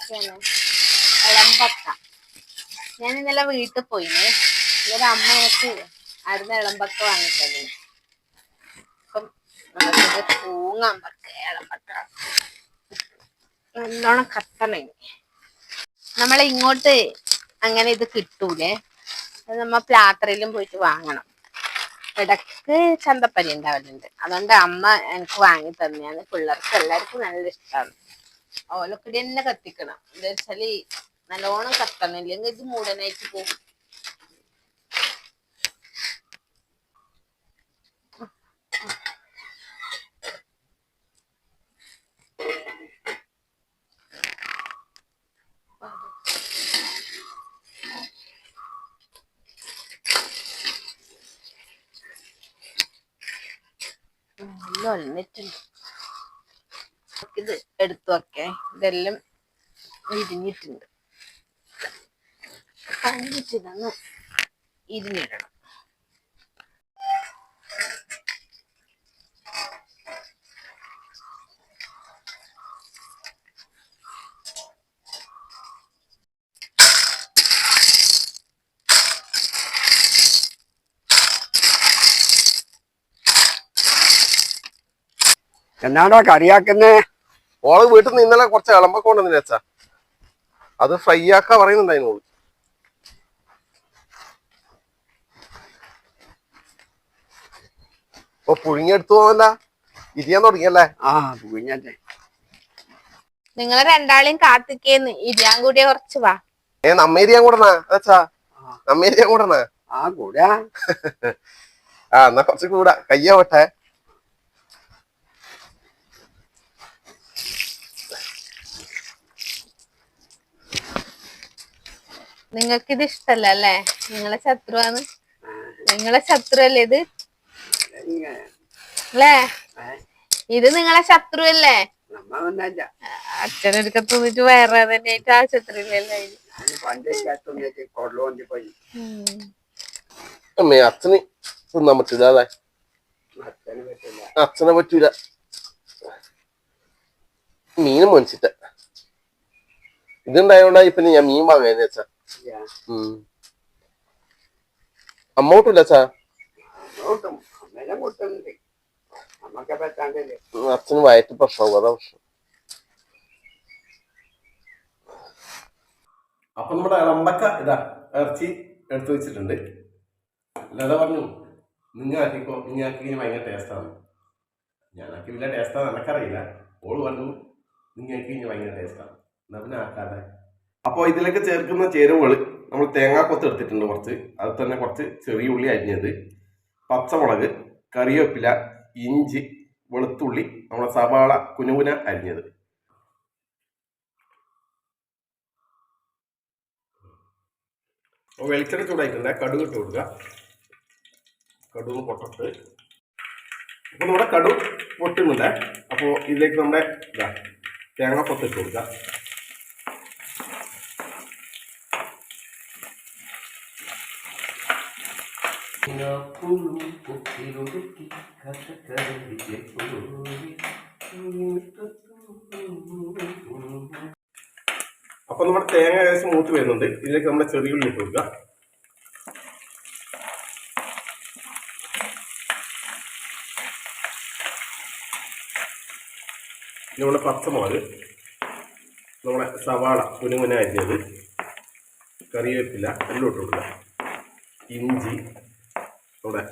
ഉണ്ടാക്കിയാണ് ഇളമ്പക്ക. ഞാൻ ഇന്നലെ വീട്ടിൽ പോയിന്. ഇവരെ അമ്മ എനിക്ക് അവിടുന്ന് ഇളമ്പക്ക വാങ്ങിത്തന്നു. അപ്പം നമുക്കിത് പൂങ്ങാൻ പക്ക ഇളമ്പക്ക നല്ലോണം കത്തണേ. നമ്മളെ ഇങ്ങോട്ട് അങ്ങനെ ഇത് കിട്ടൂലേ, അത് നമ്മ പ്ലാത്രയിലും പോയിട്ട് വാങ്ങണം. ഇടക്ക് ചന്തപ്പരി ഉണ്ടാവലുണ്ട്. അതുകൊണ്ട് അമ്മ എനിക്ക് വാങ്ങി തന്നെയാണ്. പിള്ളേർക്ക് എല്ലാവർക്കും നല്ല ഇഷ്ടമാണ്. ഓലക്കുടി തന്നെ കത്തിക്കണം. എന്താ വെച്ചാല് നല്ലോണം കത്തണം, ഇല്ലെങ്കിൽ ഇത് മൂടനായിട്ട് പോകും. നല്ല ഒലഞ്ഞിട്ടുണ്ട്. ഇത് എടുത്തു വെക്കേ. ഇതെല്ലാം ഇരിഞ്ഞിട്ടുണ്ട്. കഴിഞ്ഞിട്ടിതൊന്ന് ഇരിഞ്ഞിടണം. എന്നാണോ കറിയാക്കുന്നേ? ഓള് വീട്ടിൽ നിന്ന് ഇന്നലെ കുറച്ച് ഇളമ്പൊക്കെ കൊണ്ടുവന്നില്ല അച്ഛാ. അത് ഫ്രൈ ആക്കാ പറയുന്നുണ്ടായിരുന്നു ഓള്. ഇപ്പൊ പുഴുങ്ങിയെടുത്തു പോവല്ല, ഇരിയാൻ തുടങ്ങിയല്ലേ? ആ പുഴുങ്ങട്ടെ. നിങ്ങളെ രണ്ടാളെയും കാത്തിക്കേന്ന് ഇരിയാൻ കൂടിയ കുറച്ച് വാ. നമ്മേരിയാൻ കൂടണ അച്ഛാ, നമ്മേരിയാൻ കൂടണ. ആ കൂടാ. ആ എന്നാ കുറച്ച് കൂടാ, കയ്യാവട്ടെ. നിങ്ങൾക്കിത് ഇഷ്ടല്ല അല്ലേ? നിങ്ങളെ ശത്രുവാണ്. നിങ്ങളെ ശത്രു അല്ലേ ഇത് അല്ലേ? ഇത് നിങ്ങളെ ശത്രു അല്ലേ? അച്ഛനൊരുക്ക തിന്നിട്ട് വയറാ തന്നെയായിട്ട് ആശുപത്രിയിലല്ലേ? അമ്മേ അച്ഛന് തിന്നാൻ പറ്റൂല അല്ലേ? അച്ഛനെ പറ്റൂല. മീനും മേടിച്ചിട്ട ഇതുണ്ടായോണ്ടായി പിന്നെ ഞാൻ മീൻ വാങ്ങാന്ന് വെച്ചാ. അമ്മ കൂട്ടില്ല അച്ഛാ? അച്ഛന് വയറ്റ് പ്രശ്നമാവും, അതാ പ്രശ്നം. അപ്പൊ നമ്മുടെ ഇളമ്പക്ക ഇതാ ഇറച്ചി എടുത്തു വെച്ചിട്ടുണ്ട്. ലത പറഞ്ഞു നിങ്ങാക്കിക്കോ, നിങ്ങാക്കി ഭയങ്കര ടേസ്റ്റാണ്. ഞാനാക്കി വലിയ ടേസ്റ്റാന്ന് എനക്കറിയില്ല. ഓള് പറഞ്ഞു നിങ്ങാക്കി ഭയങ്കര ടേസ്റ്റാണ്, എന്നാ പിന്നെ ആക്കാതെ. അപ്പോൾ ഇതിലേക്ക് ചേർക്കുന്ന ചേരുവകൾ നമ്മൾ തേങ്ങാക്കൊത്ത് എടുത്തിട്ടുണ്ട് കുറച്ച്, അത് തന്നെ കുറച്ച് ചെറിയ ഉള്ളി അരിഞ്ഞത്, പച്ചമുളക്, കറിവേപ്പില, ഇഞ്ചി, വെളുത്തുള്ളി, നമ്മുടെ സവാള കുനുകുന അരിഞ്ഞത്. വെളിച്ചെണ്ണ ചൂടായിട്ടുണ്ട്, കടുക് ഇട്ട് കൊടുക്കുക. കടുക് പൊട്ടട്ട്. അപ്പോൾ നമ്മുടെ കടുക് പൊട്ടുന്നുണ്ട്. അപ്പോൾ ഇതിലേക്ക് നമ്മുടെ തേങ്ങാക്കൊത്ത് ഇട്ട് കൊടുക്കുക. അപ്പൊ നമ്മുടെ തേങ്ങ ഏകദേശം മൂത്ത് വരുന്നുണ്ട്. ഇതിലേക്ക് നമ്മുടെ ചെറിയുള്ളി ഇട്ട് കൊടുക്കുക. നമ്മുടെ പച്ചമുളക്, നമ്മുടെ സവാള കുനുകുന അരിഞ്ഞത്, കറിവേപ്പില എല്ലാം ഇട്ട് കൊടുക്കുക. ഇഞ്ചി, നമ്മുടെ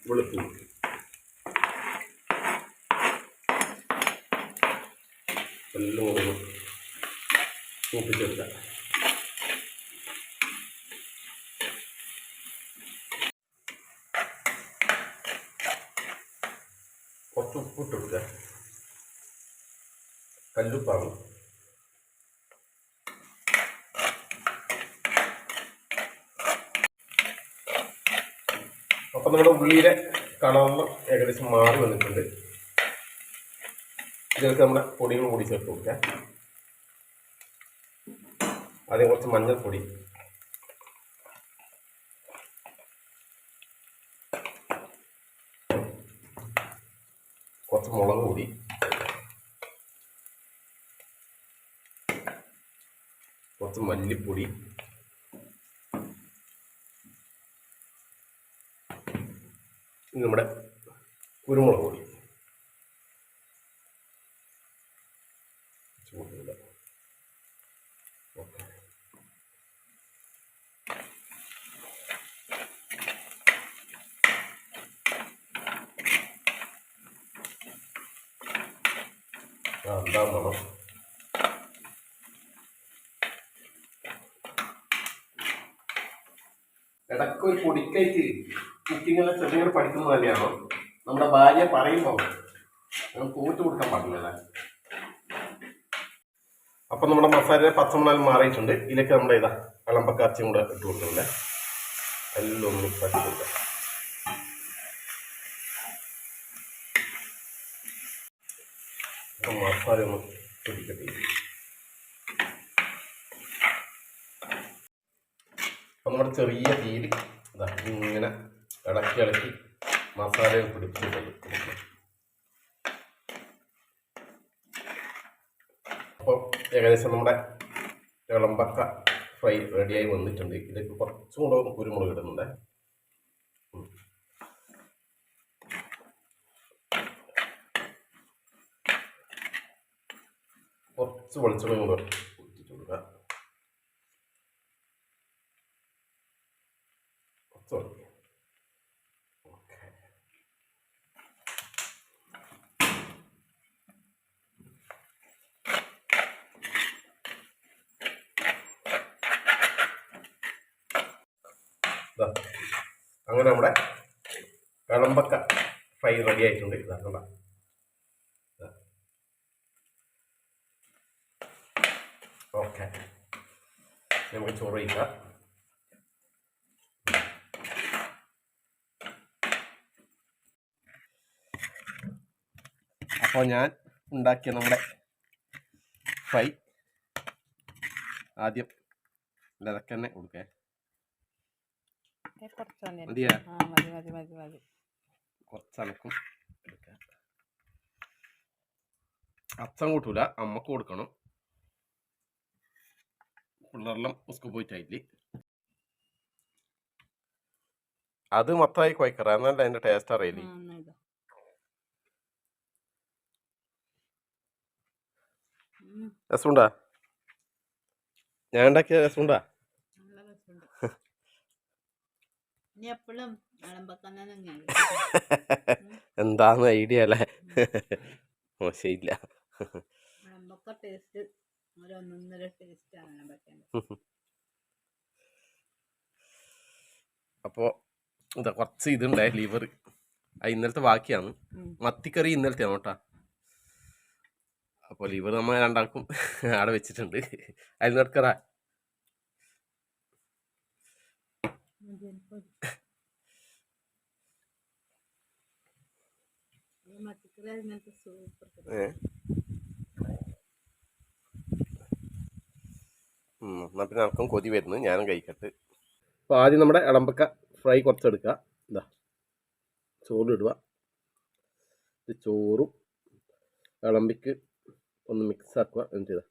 വെളുത്തുള്ളി എല്ലാം ഒന്ന് മൂപ്പിച്ചെടുക്കുക. കുറച്ച് ഉപ്പിട്ട് കൊടുക്കുക. കല്ലുപ്പാണ്. അപ്പം നമ്മുടെ ഉള്ളിയുടെ കളറിന് ഏകദേശം മാറി വന്നിട്ടുണ്ട്. ഇതിലേക്ക് നമ്മുടെ പൊടികൾ കൂടി ചേർത്ത് കൊടുക്കാം. ആദ്യം കുറച്ച് മഞ്ഞൾപ്പൊടി, കുറച്ച് മുളക് പൊടി, കുറച്ച് മല്ലിപ്പൊടി, നമ്മുടെ കുരുമുളക് പൊടി, ഓക്കെ. എന്താ മണം. ഇടയ്ക്ക് ഒരു പൊടിക്കൈക്ക് കുക്കിങ്ങെല്ലാം ചെറിയൊരു പഠിക്കുന്നത് തന്നെയാണോ? നമ്മുടെ ഭാര്യ പറയുമ്പോൾ നമ്മൾ തോറ്റു കൊടുക്കാൻ പാടില്ലല്ലേ. അപ്പം നമ്മുടെ മസാല പച്ചമുളക് മാറിയിട്ടുണ്ട്. ഇതിലേക്ക് നമ്മുടെ ഇതാ അളമ്പക്കാച്ചിയും കൂടെ ഇട്ട് കൊടുക്കുന്നില്ല. എല്ലാം ഒന്ന് മിക്സ് ആക്കി കൊടുക്കാം. മസാല ഒന്ന് പിടിക്കട്ടെ. അപ്പം നമ്മുടെ ചെറിയ തീയിൽ ഇതാ ഇങ്ങനെ ഇളക്കി ഇളക്കി മസാലയും പിടിച്ച് കൊടുക്കണം. അപ്പോൾ ഏകദേശം നമ്മുടെ ഇളമ്പക്ക ഫ്രൈ റെഡിയായി വന്നിട്ടുണ്ട്. ഇതിലേക്ക് കുറച്ചും കൂടെ കുരുമുളക് ഇടുന്നുണ്ട്. കുറച്ച് വെളിച്ചെണ്ണ കൂടെ ഒഴിച്ചിട്ട് കൊടുക്കുക. കുറച്ച് ഓക്കെ. അങ്ങനെ നമ്മുടെ ഇളമ്പക്ക ഫ്രൈ റെഡി ആയിട്ടുണ്ട്. ഇതാ ഓക്കെ. നമുക്ക് ചോറ് കഴിക്കാം. അപ്പോൾ ഞാൻ ഉണ്ടാക്കിയ നമ്മുടെ ഫ്രൈ ആദ്യം ഇതൊക്കെ തന്നെ കൊടുക്കേ. മതിയാ? കുറച്ചനക്കും എടുക്കാം. അച്ഛൻ കൂട്ടൂല, അമ്മക്ക് കൊടുക്കണം. പിള്ളേരെല്ലാം സ്കൂൾ പോയിട്ടായില്ലേ. അത് മൊത്തമായി കുഴക്കറ, എന്നല്ല അതിന്റെ ടേസ്റ്റ് അറിയില്ലേ. രസമുണ്ടാ? ഞാൻ ഉണ്ടാക്കിയ രസമുണ്ടാ? എന്താന്ന് ഐഡിയ അല്ലേ? മോശമില്ല. അപ്പോ ഇതാ കുറച്ച് ഇതുണ്ടായ ലിവർ ഇന്നലത്തെ ബാക്കിയാണ്. മത്തിക്കറി ഇന്നലത്തെ കേട്ടാ. അപ്പോൾ ലിവർ നമ്മൾ രണ്ടാൾക്കും ആടെ വെച്ചിട്ടുണ്ട്. അതിൽ നടക്കറ എന്നാ പിന്നെ നടക്കും കൊതി വരുന്നു. ഞാനും കഴിക്കട്ട്. അപ്പോൾ ആദ്യം നമ്മുടെ ഇളമ്പക്ക ഫ്രൈ കുറച്ചെടുക്കുക. എന്താ ചോറിടുക. ഇത് ചോറും ഇളമ്പിക്ക് ഒന്ന് മിക്സ് ആക്കുക. എന്നിട്ട് ചെയ്താ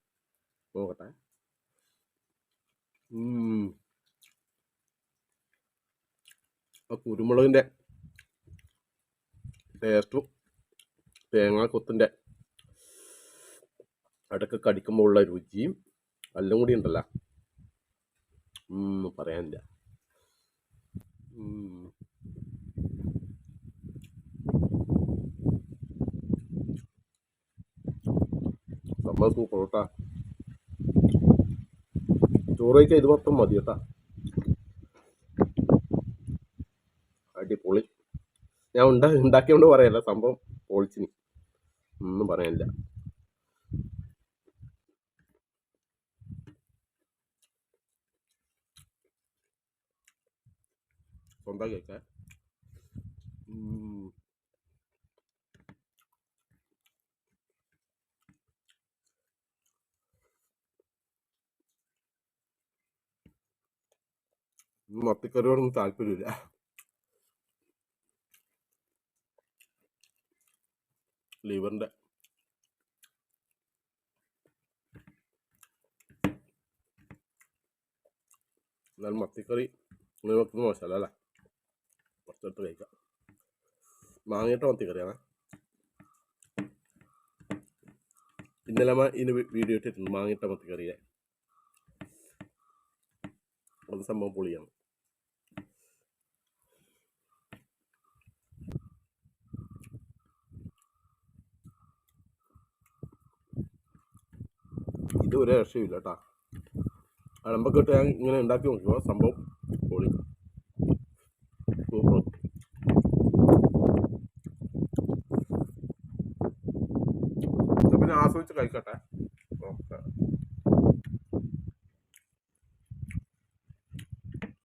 നോക്കട്ടെ. ആ കുരുമുളകിൻ്റെ ടേസ്റ്റും തേങ്ങാക്കൊത്തിൻ്റെ അടക്ക കടിക്കുമ്പോൾ ഉള്ള രുചിയും എല്ലാം കൂടി ഉണ്ടല്ലോ, പറയാനില്ല. സംഭവം സൂപ്പർ കേട്ടാ. ചോറ് കഴിക്കാൻ ഇത് മൊത്തം മതി കേട്ടാ. അടിപൊളി. ഞാൻ ഉണ്ടാക്കിയോണ്ട് പറയല്ല, സംഭവം പൊളിച്ചിന്, ഒന്നും പറയാനില്ല. സ്വന്തം കേൾക്കാൻ മത്തിക്കറിയോടൊന്നും താല്പര്യമില്ല. ലിവറിൻ്റെ എന്നാലും മത്തിക്കറി നിങ്ങൾ വെക്കുന്നത് മോശമല്ല അല്ലേ? കുറച്ചെടുത്ത് കഴിക്കാം. മാങ്ങിയിട്ട മത്തിക്കറിയാണ്. ഇന്നലെ ഇതിന് വീഡിയോ ഇട്ടിട്ടുണ്ട് മാങ്ങിയിട്ട മത്തിക്കറിയെ. അത് സംഭവം പൊളിയാണ്. ഇത് ഒരു രക്ഷയില്ല കേട്ടോ. അളമ്പൊക്കെ ഇട്ട് ഞാൻ ഇങ്ങനെ ഉണ്ടാക്കി നോക്കുമ്പോൾ സംഭവം പൊളി. സൂപ്പർ. പിന്നെ ആസ്വദിച്ച് കഴിക്കട്ടെ.